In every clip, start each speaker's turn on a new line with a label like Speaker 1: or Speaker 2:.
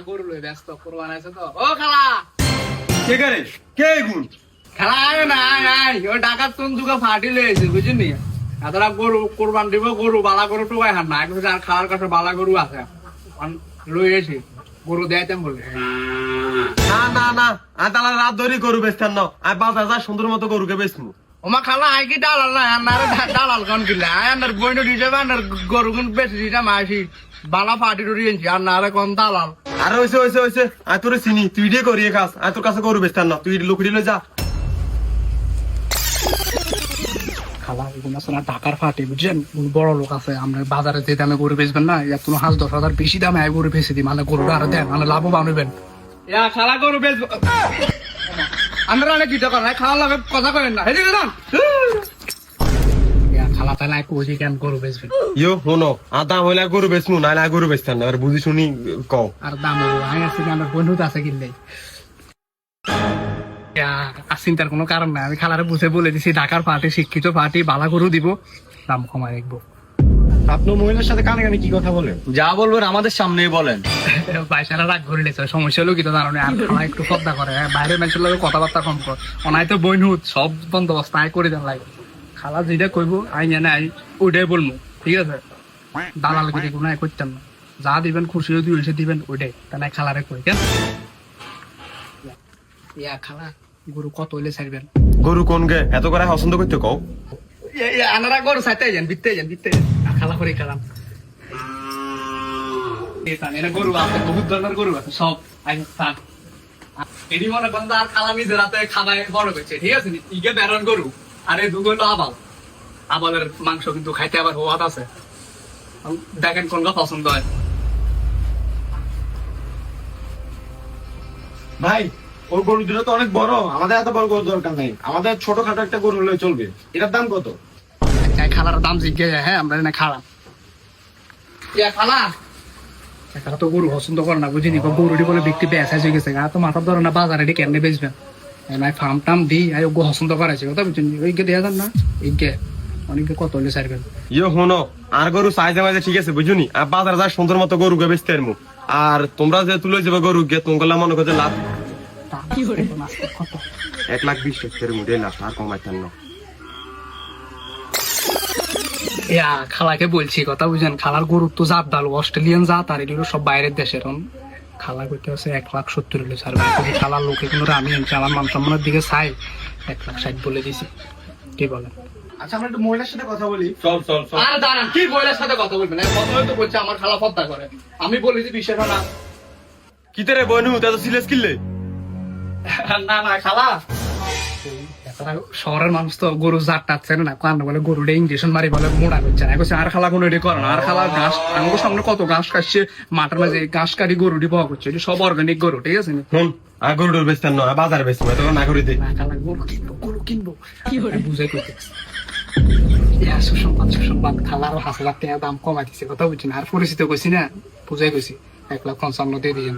Speaker 1: গরু লই ব্যস্ত কোরবান আছে তো। ও খালা
Speaker 2: কে করে কে গুণ
Speaker 1: খালা আয় না আয় ও ডাকাত কোন দুকা ফাটি লইছে বুঝিনি। এতটা গরু কোরবান দিব গরু বালা গরু টুকাই হান না একটু আর খাওয়ার কাছে বালা গরু আছে লই এসে গরু দেয়াইতাম বলে।
Speaker 2: না না না আদালা রাত ধরে গরু বেচতেন না আর বাজার যা সুন্দর মতো গরুকে বেচমু।
Speaker 1: ওমা খালা আই কি ডালাল না আনারে ডালাল কোন কিলা আনার বইনো হিসেবে আনার গরু কোন বেশি দিটা মাসি বালা ফাটি ডুরি এনছি আর নারে কোন দালাল।
Speaker 2: আর হইছে হইছে হইছে আয় তোরে চিনি তুই দিয়ে করিয়ে খাস আয় তোর কাছে গরু বেচতেন না তুই লুকড়ি লই যা।
Speaker 1: খালা এগুলো আছে না ঢাকার ফাটি বুঝছেন বড় লোক আছে আমরা বাজারে যে দামে গরু বেচবেন না এত 5-10 হাজার বেশি দামে গরু বেচে দিই মানে গরুটা আরো দেন মানে লাভবান হইবেন। খালা গরু বেচবো আমরা অনেক কি টাকা নাই খাওয়া লাগে কথা করেন না হেদিকে যান খালা তাহলে কোজি কেন গরু বেচবেন।
Speaker 2: ইয়ো শোনো আর দাম হইলে গরু বেচমু নাহলে আর গরু বেচতেন না আর বুঝি শুনি কও।
Speaker 1: আর দাম আই আছে আমার বন্ধু আছে কিনলে চিন্তার কোনো কারণ নাই আমি খালারে বুঝে বলে দিছি ঢাকার পার্টি শিক্ষিত পার্টি বালা গরু দিব দাম কমায় রাখবো।
Speaker 2: আপনি মহিলার সাথে কানে কানে কি কথা বলেন?
Speaker 3: যা বলবেন আমাদের সামনেই বলেন।
Speaker 1: পয়সাটা রাগ করে লেছে সমস্যা হলো কি তো জানো আর খালা একটু শ্রদ্ধা করে বাইরের মানুষের লোক কথাবার্তা কম কর অনাই তো বইনহুত সব বন্দোবস্ত আয় করে দেন লাগে খালা যেটা কইবো আই জানে আই ওইটাই বলবো ঠিক আছে দালাল করে কোনো আয় করতাম না যা দিবেন খুশি হয়ে হয়েছে দিবেন ওইটাই তাহলে খালারে কই কেন ইয়া খালা গরু কত হইলে ছাড়বেন?
Speaker 2: গরু কোন গে এত করে পছন্দ করতে কও।
Speaker 1: আনারা গরু চাইতে যান বিত্তে যান খালা করে খেলাম গরু আছে বহুত ধরনের গরু আছে সব এটি মনে করেন আর খালা নিজের হাতে খাবায় বড় করছে ঠিক আছে ইগে বেরন গরু আর এই দুগুলো আবাল আবালের মাংস কিন্তু খাইতে আবার হওয়াত আছে দেখেন কোনটা পছন্দ হয়।
Speaker 4: ভাই ওর গরু দুটো তো অনেক বড় আমাদের এত বড় গরু দরকার নেই আমাদের ছোটখাটো একটা গরু হলে চলবে। এটার দাম কত?
Speaker 1: খালার দাম জিজ্ঞে যায় হ্যাঁ আমরা খালা খালা খালা তো গরু পছন্দ করে না বুঝিনি গরুটি বলে বিক্রি বেচা হয়ে গেছে তো মাথার ধরে না বাজারে কেমনে বেচবেন ফার্ম টাম দিই গো পছন্দ করাইছে কথা বুঝছেন ওইকে দেওয়া যান না এইকে অনেকে কত হলে ছাড়বেন।
Speaker 2: ইয়ো শোনো আর গরু সাইজে মাঝে ঠিক আছে বুঝুনি আর বাজারে যা সুন্দর মতো গরুকে বেচতে পারমু আর তোমরা যে তুলে যাবে গরু গে তোমার মনে করছে লাভ 1,20,000 মধ্যে লাভ আর কমাইতেন না।
Speaker 1: খালাকে বলছি কথা বুঝেন খালার গরুর তো জাত ভালো অস্ট্রেলিয়ান জাত আর এগুলো সব বাইরের দেশের খালা করতে হচ্ছে 1,70,000 হলে ছাড়বে খালার লোকে কিন্তু আমি আমার মান সম্মানের দিকে চাই 1,60,000 বলে দিছি কি বলেন?
Speaker 4: আচ্ছা আমরা একটু মহিলার সাথে কথা বলি।
Speaker 2: চল চল চল
Speaker 1: আর দাঁড়ান কি বইলার সাথে কথা বলবেন কথা তো বলছে আমার খালা পদ্মা করে আমি বলি যে বিষয়টা না
Speaker 2: কি তেরে বনু তা তো সিলেস কিনলে
Speaker 1: না না খালা শহরের মানুষ তো গরু জাত টাচ্ছে না কারণ বলে গরুটা ইঞ্জেকশন মারি বলে মোড়া করছে না আর খালা কোনো এটি করে না আর খালা ঘাস আমাদের সামনে কত ঘাস কাটছে মাঠের মাঝে ঘাস কাটি গরুটি পাওয়া করছে এটি সব অর্গানিক গরু ঠিক আছে
Speaker 2: শুন আর গরুর বেচতেন না বাজারে বেচবো এত না করে দে
Speaker 1: খালা গরু কিনবো কি করে বুঝাই করতে সুসংবাদ খালারও 5,00,000 টাকা দাম কমাই দিচ্ছে কথা বুঝছি না আর পরিচিত করছি না বুঝাই করছি 1,55,000 দিয়ে দিয়েছেন।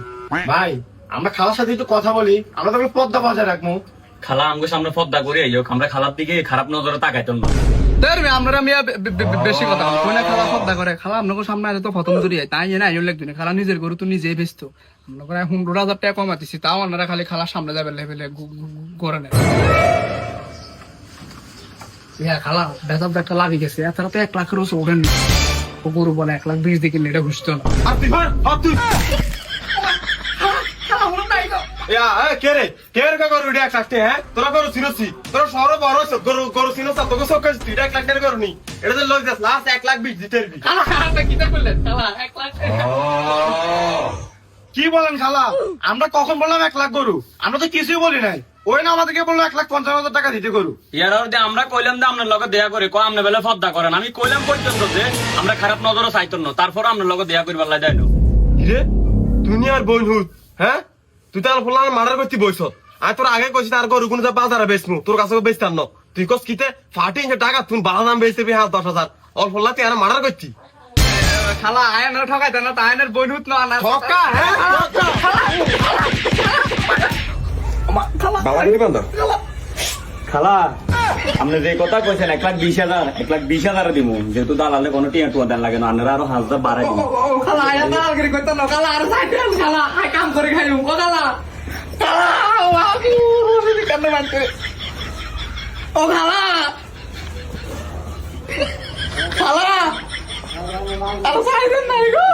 Speaker 4: ভাই আমরা খালার সাথে একটু কথা বলি আমরা তো পদ্মা বাজার রাখবো।
Speaker 3: খালা আমাকে সামনে পদ্মা করে আমরা খালার দিকে খারাপ নজরে তাকাইতাম না।
Speaker 1: আমরা মিয়া বেশি কথা বলি খালা পদ্মা করে খালা আপনাকে সামনে আসে তো প্রথম ধরি তাই না আইন লাগবে না খালা নিজের গরু তো নিজেই বেচতো আমরা 15,000 টাকা কমাতেছি তাও আপনারা খালি খালার সামনে যাবে লেভেলে করে নেয় খালা বেজাব একটা লাগি গেছে এছাড়া তো 1,00,000 রোজ ওঠেন গরু বলে 1,20,000 দিয়ে কিনলে এটা ঘুষতো না
Speaker 2: আর তুই ভাই আর তুই কে রে কে রে গরু রে কাটতে হ্যাঁ তোরা গরু চিনছি তোরা শহরে বড় হইছ গরু গরু চিনছ তোকে সব কাজ তুই 1,00,000 টাকা গরু নি এটা তো লই যাস লাস্ট 1,20,000 দিতে পারবি
Speaker 1: খালা খালা কি করলেন খালা 1,00,000
Speaker 4: কি বলেন খালা আমরা কখন বললাম 1,00,000 গরু আমরা তো কিছুই বলি নাই ওই না আমাদেরকে বললো 1,55,000 টাকা দিতে গরু।
Speaker 3: ইয়ার আমরা কইলাম যে আপনার লগে দেয়া করে কো আপনি বেলে পদ্মা করেন আমি কইলাম পর্যন্ত যে আমরা খারাপ নজরে চাইতাম না তারপর আপনার লগে দেয়া করি পাল্লাই দেয় না
Speaker 2: রে তুই আর বইনহুত হ্যাঁ তুই তার ফলার মার্ডার করতে বইছ আর তোর আগে কইছিস আর গরু কোন বাজারে বেচমু তোর কাছে বেচতাম না তুই কস কিতে ফাটি টাকা তুই বালা দাম বেচতে 10,000 অল্প ফলাতে আর মার্ডার করতি
Speaker 1: খালা আয়নের ঠকাই দেন না আয়নের বইনুত না না
Speaker 2: ঠকা হ্যাঁ বাবা রে বন্ধ
Speaker 3: খালা আপনি যে কথা কইছেন 1,20,000 দিব যেহেতু দালালে কোনো টিয়া টুয়া দেন লাগে না আপনারা আরো 1,000 বাড়াই দিব
Speaker 1: খালা আয়ন দালাল করে কইতো না খালা আর সাইড খালা আইলুম ও খালা খালা ও আবু কান্না মারতে ও খালা খালা আর সাইদেন নাই গো